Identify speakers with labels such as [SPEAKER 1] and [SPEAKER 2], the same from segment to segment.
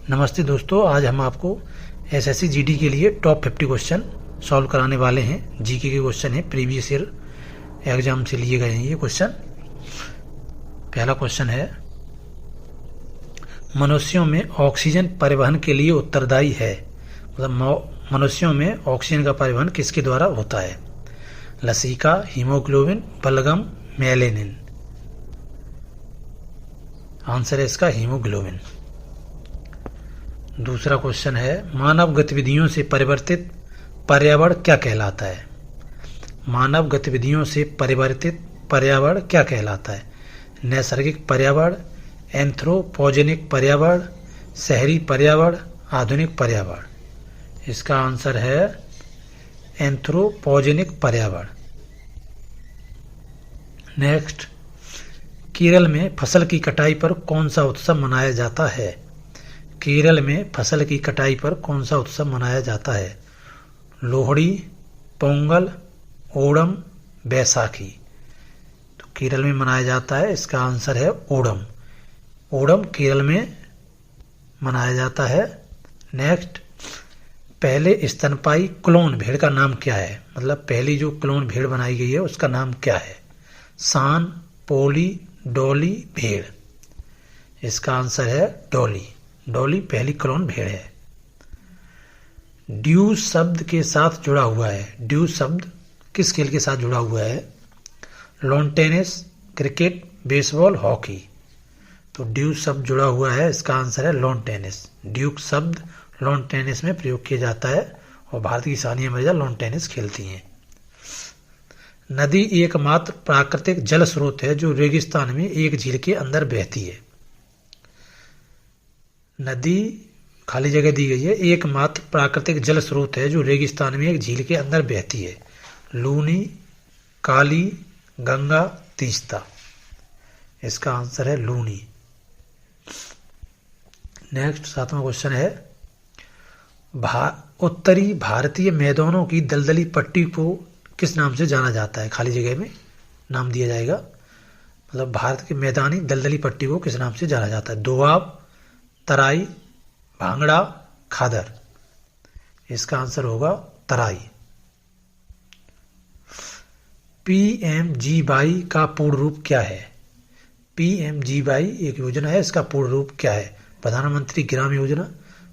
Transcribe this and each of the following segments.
[SPEAKER 1] नमस्ते दोस्तों, आज हम आपको एसएससी जीडी के लिए टॉप 50 क्वेश्चन सॉल्व कराने वाले हैं। जीके के क्वेश्चन है, प्रीवियस ईयर एग्जाम से लिए गए हैं ये क्वेश्चन। पहला क्वेश्चन है, मनुष्यों में ऑक्सीजन परिवहन के लिए उत्तरदायी है। मतलब मनुष्यों में ऑक्सीजन का परिवहन किसके द्वारा होता है? लसिका, हीमोग्लोबिन, बलगम, मेलेनिन। आंसर है इसका हीमोग्लोबिन। दूसरा क्वेश्चन है, मानव गतिविधियों से परिवर्तित पर्यावरण क्या कहलाता है? मानव गतिविधियों से परिवर्तित पर्यावरण क्या कहलाता है? नैसर्गिक पर्यावरण, एंथ्रोपोजेनिक पर्यावरण, शहरी पर्यावरण, आधुनिक पर्यावरण। इसका आंसर है एंथ्रोपोजेनिक पर्यावरण। नेक्स्ट, केरल में फसल की कटाई पर कौन सा उत्सव मनाया जाता है? केरल में फसल की कटाई पर कौन सा उत्सव मनाया जाता है? लोहड़ी, पोंगल, ओणम, बैसाखी। तो केरल में मनाया जाता है, इसका आंसर है ओणम। ओणम केरल में मनाया जाता है। नेक्स्ट, पहले स्तनपाई क्लोन भेड़ का नाम क्या है? मतलब पहली जो क्लोन भेड़ बनाई गई है उसका नाम क्या है? सान, पोली, डॉली, भेड़। इसका आंसर है डॉली। डॉली पहली क्लोन भेड़ है। ड्यू शब्द के साथ जुड़ा हुआ है। ड्यू शब्द किस खेल के साथ जुड़ा हुआ है? Lawn tennis, cricket, baseball, hockey. तो ड्यू शब्द जुड़ा हुआ है, इसका आंसर है लॉन टेनिस। ड्यूक शब्द लॉन टेनिस में प्रयोग किया जाता है और भारत की सानिया मिर्जा लॉन टेनिस खेलती हैं। नदी एकमात्र प्राकृतिक जल स्रोत है जो रेगिस्तान में एक झील के अंदर बहती है। नदी खाली जगह दी गई है, एकमात्र प्राकृतिक जल स्रोत है जो रेगिस्तान में एक झील के अंदर बहती है। लूनी, काली, गंगा, तीस्ता। इसका आंसर है लूनी। नेक्स्ट, 7वां क्वेश्चन है, उत्तरी भारतीय मैदानों की दलदली पट्टी को किस नाम से जाना जाता है? खाली जगह में नाम दिया जाएगा। मतलब भारत के मैदानी दलदली पट्टी को किस नाम से जाना जाता है? दोआब, तराई, भांगड़ा, खादर। इसका आंसर होगा तराई। पीएमजीवाई का पूर्ण रूप क्या है? पीएमजीवाई एक योजना है, इसका पूर्ण रूप क्या है? प्रधानमंत्री ग्राम योजना,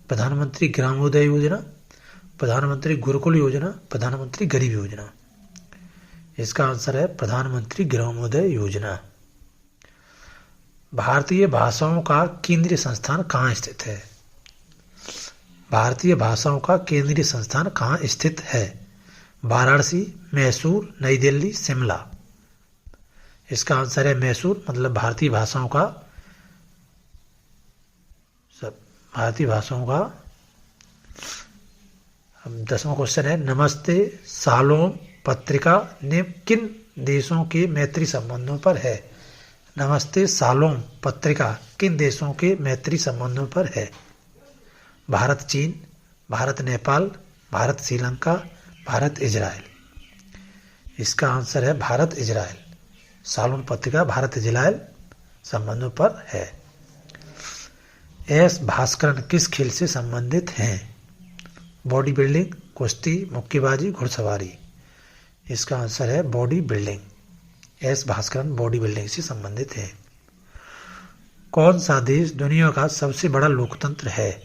[SPEAKER 1] प्रधानमंत्री ग्रामोदय योजना, प्रधानमंत्री गुरुकुल योजना, प्रधानमंत्री गरीब योजना। इसका आंसर है प्रधानमंत्री ग्रामोदय योजना। भारतीय भाषाओं का केंद्रीय संस्थान कहाँ स्थित है? भारतीय भाषाओं का केंद्रीय संस्थान कहाँ स्थित है? वाराणसी, मैसूर, नई दिल्ली, शिमला। इसका आंसर है मैसूर। मतलब भारतीय भाषाओं का अब 10वां क्वेश्चन है, नमस्ते सालोम पत्रिका ने किन देशों के मैत्री संबंधों पर है? नमस्ते सालोम पत्रिका किन देशों के मैत्री संबंधों पर है? भारत चीन, भारत नेपाल, भारत श्रीलंका, भारत इजराइल। इसका आंसर है भारत इजराइल। सालोम पत्रिका भारत इजराइल संबंधों पर है। एस भास्करन किस खेल से संबंधित हैं? बॉडी बिल्डिंग, कुश्ती, मुक्केबाजी, घुड़सवारी। इसका आंसर है body building. S Bhaskaran body building से संबंधित है। कौन सा देश दुनिया का सबसे बड़ा लोकतंत्र है?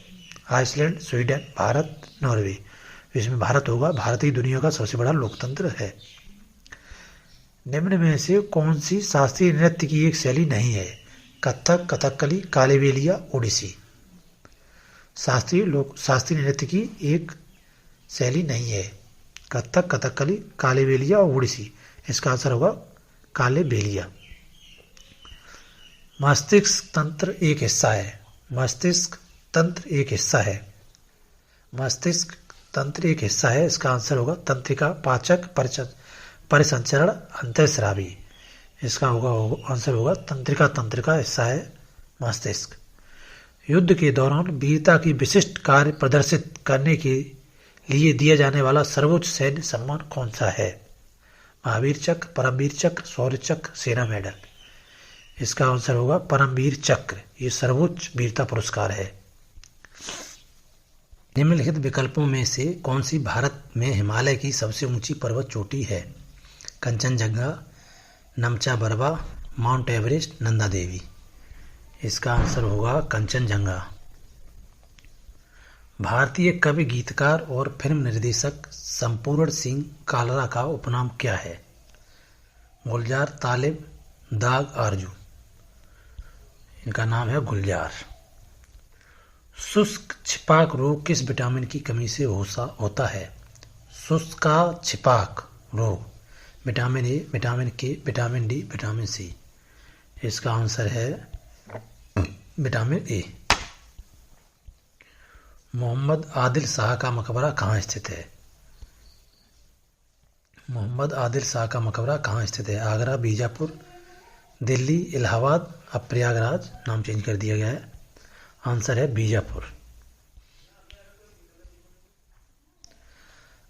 [SPEAKER 1] Iceland, Sweden, Bharat, Norway. इसमें भारत होगा। भारत ही दुनिया का सबसे बड़ा लोकतंत्र है। निम्न में से कौन सी शास्त्रीय नृत्य की एक शैली नहीं है? कथक, कथकली, कालीबेलिया, ओडिसी। शास्त्रीय नृत्य की एक शैली नहीं है। कथक, कथकली, कालीबेलिया और ओडिसी। इसका आंसर होगा कालीबेलिया। मस्तिष्क तंत्र एक हिस्सा है। मस्तिष्क तंत्र एक हिस्सा है। मस्तिष्क तंत्र एक हिस्सा है। इसका आंसर होगा तंत्रिका, पाचक, परिसंचरण, अंतःस्रावी। इसका आंसर होगा तंत्रिका। तंत्र का हिस्सा है मस्तिष्क। युद्ध के दौरान वीरता की विशिष्ट कार्य प्रदर्शित करने के लिए दिया जाने वाला सर्वोच्च सैन्य सम्मान कौन सा है? महावीर चक्र, परमवीर चक्र, शौर्य चक्र, सेना मेडल। इसका आंसर होगा परमवीर चक्र। ये सर्वोच्च वीरता पुरस्कार है। निम्नलिखित विकल्पों में से कौन सी भारत में हिमालय की सबसे ऊंची पर्वत चोटी है? Kanchenjunga, Namcha Barwa, mount Everest, Nanda Devi. इसका आंसर होगा कंचनजंगा। भारतीय कवि, गीतकार और फिल्म निर्देशक संपूर्ण सिंह कालरा का उपनाम क्या है? गुलजार, तालिब, दाग, आरजू। इनका नाम है गुलजार। शुष्क छिपाक रोग किस विटामिन की कमी से होता है? शुष्क छिपाक रोग विटामिन ए, विटामिन के, विटामिन डी, विटामिन सी। इसका आंसर है विटामिन ए। मोहम्मद आदिल शाह का मकबरा कहाँ स्थित है? मोहम्मद आदिल शाह का मकबरा कहाँ स्थित है? आगरा, बीजापुर, दिल्ली, इलाहाबाद। अब प्रयागराज नाम चेंज कर दिया गया है। आंसर है बीजापुर।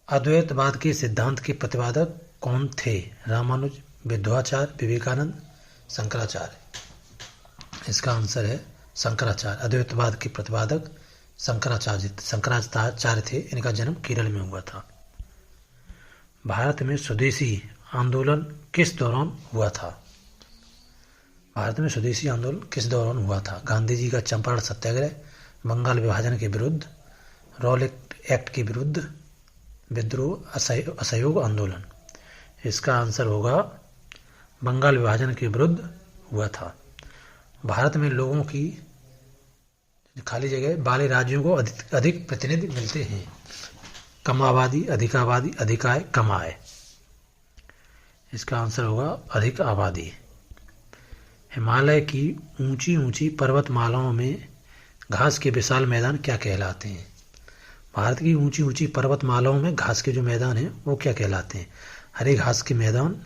[SPEAKER 1] अद्वैतवाद के सिद्धांत के प्रतिपादक कौन थे? रामानुज, विद्वाचार्य, विवेकानंद, शंकराचार्य। इसका आंसर है शंकराचार्य। अद्वैतवाद के प्रतिपादक शंकराचार्य थे। इनका जन्म केरल में हुआ था। भारत में स्वदेशी आंदोलन किस दौरान हुआ था? भारत में स्वदेशी आंदोलन किस दौरान हुआ था? गांधी जी का चंपारण सत्याग्रह, बंगाल विभाजन के विरुद्ध, रॉलेट एक्ट के विरुद्ध, विद्रोह, असहयोग आंदोलन। इसका आंसर होगा बंगाल विभाजन के विरुद्ध हुआ था। भारत में लोगों की खाली जगह वाले राज्यों को अधिक प्रतिनिधि मिलते हैं। कम आबादी, अधिक आबादी, अधिक आय, कम आय। इसका आंसर होगा अधिक आबादी। हिमालय की ऊंची ऊंची पर्वतमालाओं में घास के विशाल मैदान क्या कहलाते हैं? भारत की ऊंची ऊंची पर्वतमालाओं में घास के जो मैदान हैं वो क्या कहलाते हैं? हरे घास के मैदान,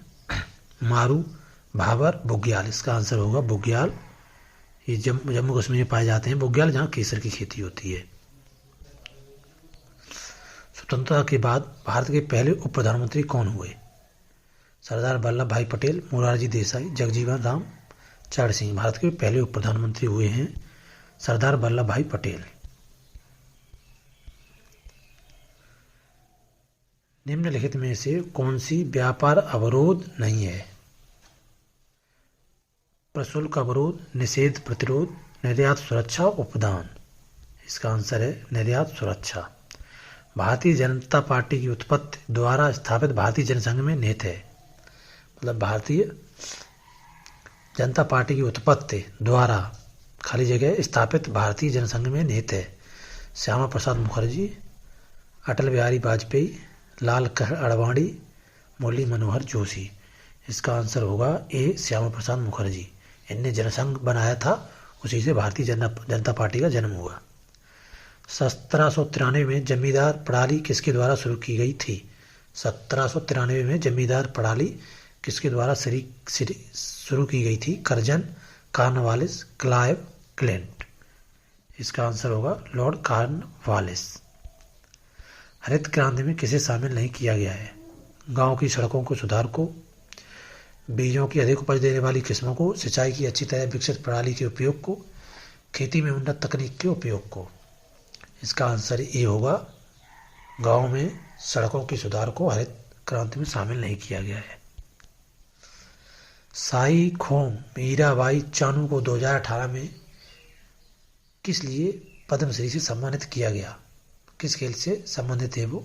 [SPEAKER 1] मारू, भाबर, बुग्याल। इसका आंसर होगा बुग्याल। ये जम्मू कश्मीर में पाए जाते हैं बुग्याल, जहाँ केसर की खेती होती है। स्वतंत्रता के बाद भारत के पहले उप प्रधानमंत्री कौन हुए? सरदार वल्लभ भाई पटेल, मोरारजी देसाई, जगजीवन राम, चरण सिंह। भारत के पहले उप प्रधानमंत्री हुए हैं सरदार वल्लभ भाई पटेल। निम्नलिखित में से कौन सी व्यापार अवरोध नहीं है? प्रशुल्क अवरोध, निषेध, प्रतिरोध, निर्यात सुरक्षा, उपदान। इसका आंसर है निर्यात सुरक्षा। भारतीय जनता पार्टी की उत्पत्ति द्वारा स्थापित भारतीय जनसंघ में निहित है। मतलब भारतीय जनता पार्टी की उत्पत्ति द्वारा खाली जगह स्थापित भारतीय जनसंघ में निहित है। श्यामा प्रसाद मुखर्जी, अटल बिहारी वाजपेयी, लाल कृष्ण आडवाणी, मुरली मनोहर जोशी। इसका आंसर होगा ए, श्यामा प्रसाद मुखर्जी। इनने जनसंघ बनाया था, उसी से भारतीय जनता पार्टी का जन्म हुआ। 1793 में जमींदार प्रणाली किसके द्वारा शुरू की गई थी? 1793 में जमींदार प्रणाली किसके द्वारा शुरू की गई थी? Curzon, Cornwallis, Clive, Clint. इसका आंसर होगा लॉर्ड कॉर्नवालिस। हरित क्रांति में किसे शामिल नहीं किया गया है? गांव की सड़कों को सुधार को, बीजों की अधिक उपज देने वाली किस्मों को, सिंचाई की अच्छी तरह विकसित प्रणाली के उपयोग को, खेती में उन्नत तकनीक के उपयोग को। इसका आंसर ये होगा गांव में सड़कों की सुधार को हरित क्रांति में शामिल नहीं किया गया है। साई खोम मीराबाई चानू को 2018 में किस लिए पद्मश्री से सम्मानित किया गया? किस खेल से संबंधित है वो?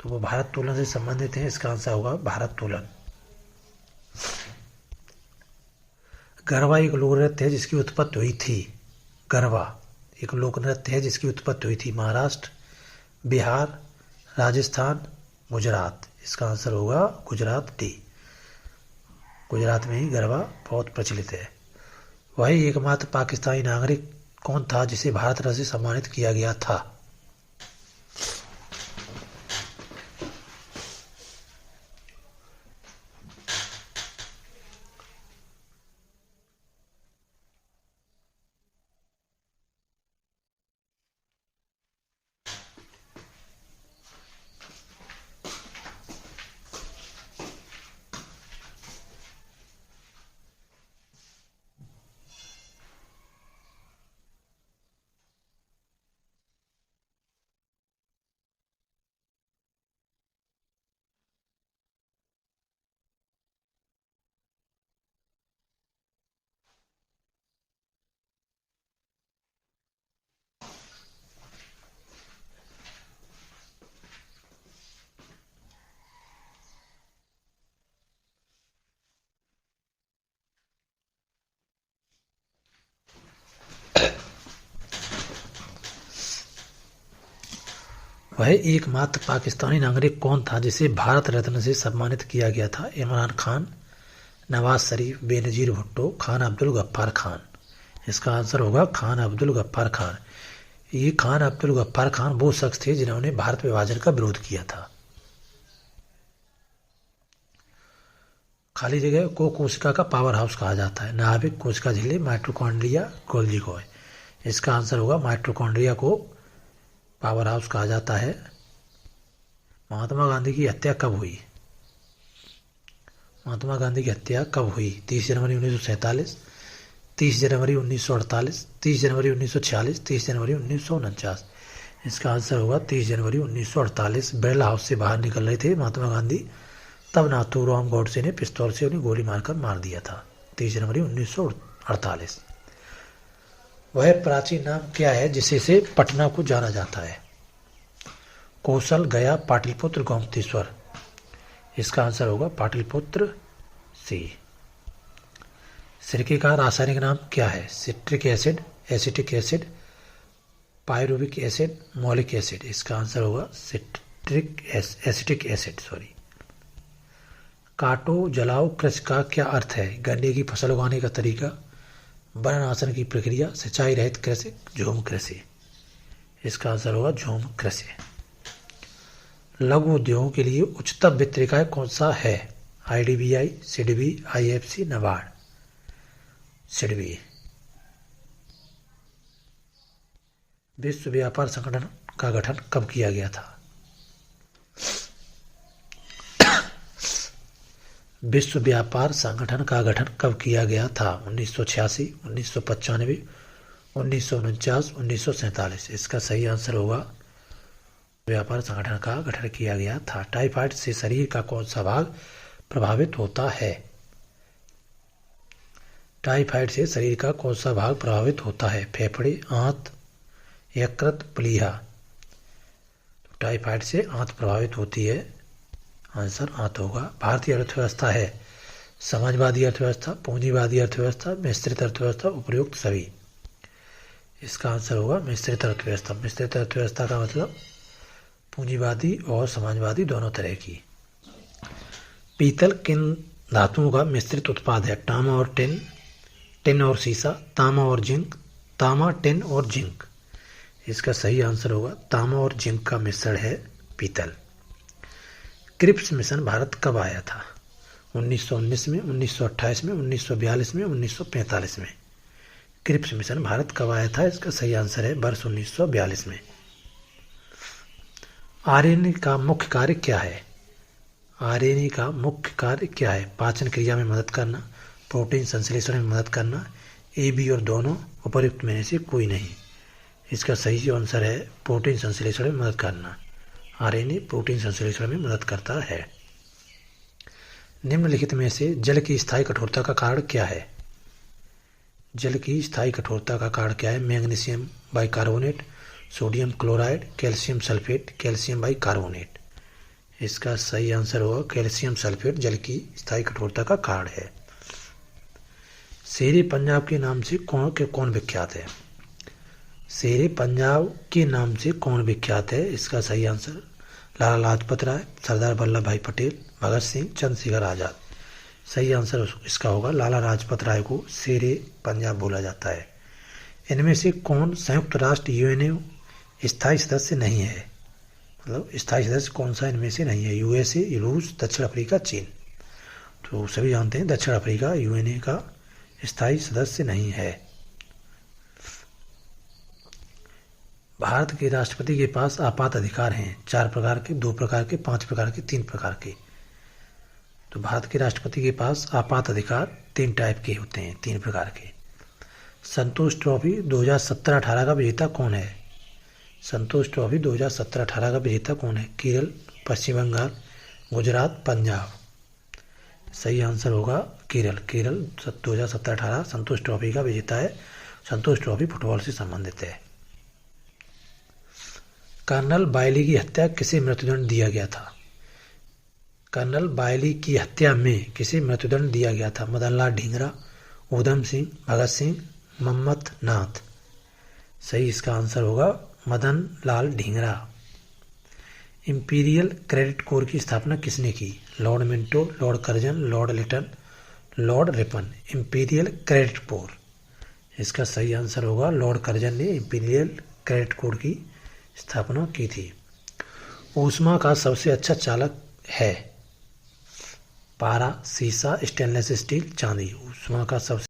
[SPEAKER 1] तो वो भारत तोलन से संबंधित है। इसका आंसर होगा भारत तोलन। गरबा एक लोक नृत्य है जिसकी उत्पत्ति हुई थी। गरबा एक लोक नृत्य है जिसकी उत्पत्ति हुई थी महाराष्ट्र, बिहार, राजस्थान, गुजरात। इसका आंसर होगा गुजरात, डी। गुजरात में ही गरबा बहुत प्रचलित है। वही एकमात्र पाकिस्तानी नागरिक कौन था जिसे भारत रत्न से सम्मानित किया गया था? वह एकमात्र पाकिस्तानी नागरिक कौन था जिसे भारत रत्न से सम्मानित किया गया था? इमरान खान, नवाज शरीफ, बेनजीर भुट्टो, खान अब्दुल गफ्फार खान। इसका आंसर होगा खान अब्दुल गफ्फार खान। ये खान अब्दुल गफ्फार खान वो शख्स थे जिन्होंने भारत विभाजन का विरोध किया था। खाली जगह को कोशिका का पावर हाउस कहा जाता है? नाभिक, कोशिका झिल्ली, माइटोकॉन्ड्रिया, गोल्गी कॉय। इसका आंसर होगा माइटोकॉन्ड्रिया को पावर हाउस कहा जाता है। महात्मा गांधी की हत्या कब हुई? महात्मा गांधी की हत्या कब हुई? 30 जनवरी 1947, 30 जनवरी 1948, 30 जनवरी 1946, 30 जनवरी 1949। इसका आंसर होगा 30 जनवरी 1948। बेल हाउस से बाहर निकल रहे थे महात्मा गांधी, तब नाथूराम गॉडसे ने पिस्तौल से उन्हें गोली मारकर मार दिया था। 30 जनवरी 1948। वह प्राचीन नाम क्या है जिसे से पटना को जाना जाता है? कौशल, गया, पाटलिपुत्र, गोमतीश्वर। इसका आंसर होगा पाटलिपुत्र सी। सिरके का रासायनिक नाम क्या है? Citric acid, acetic acid, pyruvic acid, malic acid. इसका आंसर होगा एसिटिक एसिड। काटो, जलाओ, कृषि का क्या अर्थ है? गन्ने की फसल उगाने का तरीका, वनानाशन की प्रक्रिया, सिंचाई रहित कृषि, झूम कृषि। इसका आंसर होगा झूम कृषि। लघु उद्योगों के लिए उच्चतम वित्त निकाय कौन सा है? IDBI, SIDBI, IFC, NABARD. सिडबी। विश्व व्यापार संगठन का गठन कब किया गया था? विश्व व्यापार संगठन का गठन कब किया गया था? 1986, 1995, 1949, 1947। इसका सही आंसर होगा व्यापार संगठन का गठन किया गया था। टाइफाइड से शरीर का कौन सा भाग प्रभावित होता है? टाइफाइड से शरीर का कौन सा भाग प्रभावित होता है? फेफड़े, आंत, यकृत, प्लीहा। टाइफाइड से आंत प्रभावित होती है। आंसर आंत होगा। भारतीय अर्थव्यवस्था है समाजवादी अर्थव्यवस्था, पूंजीवादी अर्थव्यवस्था, मिश्रित अर्थव्यवस्था, उपयुक्त सभी। इसका आंसर होगा मिश्रित अर्थव्यवस्था। मिश्रित अर्थव्यवस्था का मतलब पूंजीवादी और समाजवादी दोनों तरह की। पीतल किन धातुओं का मिश्रित उत्पाद है? तांबा और टिन, टिन और सीसा, तांबा और जिंक, तांबा, टिन और जिंक। इसका सही आंसर होगा तांबा और जिंक का मिश्रण है पीतल। क्रिप्स मिशन भारत कब आया था? 1919 में, 1928 में, 1942 में, 1945 में। क्रिप्स मिशन भारत कब आया था? इसका सही आंसर है वर्ष 1942 में। आरएनए का मुख्य कार्य क्या है? आरएनए का मुख्य कार्य क्या है? पाचन क्रिया में मदद करना, प्रोटीन संश्लेषण में मदद करना, ए बी और दोनों, उपयुक्त में से कोई नहीं। इसका सही आंसर है प्रोटीन संश्लेषण में मदद करना। आरएनए प्रोटीन संश्लेषण में मदद करता है। निम्नलिखित में से जल की स्थायी कठोरता का कारण क्या है? जल की स्थायी कठोरता का कारण क्या है? Magnesium bicarbonate, sodium chloride, calcium sulphate, calcium bicarbonate. इसका सही आंसर होगा कैल्शियम सल्फेट जल की स्थायी कठोरता का कारण है। शेरे पंजाब के नाम से कौन विख्यात है? शेरे पंजाब के नाम से कौन विख्यात है? इसका सही आंसर लाला लाजपत राय, सरदार वल्लभ भाई पटेल, भगत सिंह, चंद्रशेखर आजाद। सही आंसर इसका होगा लाला लाजपत राय को शेरे पंजाब बोला जाता है। इनमें से कौन संयुक्त राष्ट्र यूएनओ स्थायी सदस्य नहीं है? मतलब स्थायी सदस्य कौन सा इनमें से नहीं है? USA, रूस, दक्षिण अफ्रीका, चीन। तो सभी जानते हैं दक्षिण अफ्रीका यूएनए का स्थायी सदस्य नहीं है। भारत के राष्ट्रपति के पास आपात अधिकार हैं 4 प्रकार के, 2 प्रकार के, 5 प्रकार के, 3 प्रकार के। तो भारत के राष्ट्रपति के पास आपात अधिकार 3 टाइप के होते हैं, 3 प्रकार के। संतोष ट्रॉफी 2017-18 का विजेता कौन है? संतोष ट्रॉफी 2017-18 का विजेता कौन है? केरल, पश्चिम बंगाल, गुजरात, पंजाब। सही आंसर होगा केरल। केरल 2017-18 संतोष ट्रॉफी का विजेता है। संतोष ट्रॉफी फुटबॉल से संबंधित है। कर्नल बायली की हत्या किसे मृत्युदंड दिया गया था? कर्नल बायली की हत्या में किसे मृत्युदंड दिया गया था? मदन लाल ढींगरा, उधम सिंह, भगत सिंह, मम्मथ नाथ। सही इसका आंसर होगा Madan Lal Dhingra. Imperial Credit Corps की स्थापना किसने की? Lord Minto, Lord Curzon, Lord Lytton, Lord Ripon. Imperial Credit Corps, इसका सही आंसर होगा लॉर्ड कर्जन ने इंपीरियल क्रेडिट कोर की स्थापना की थी। ऊष्मा का सबसे अच्छा चालक है? पारा, सीसा, स्टेनलेस स्टील, चांदी। ऊष्मा का सबसे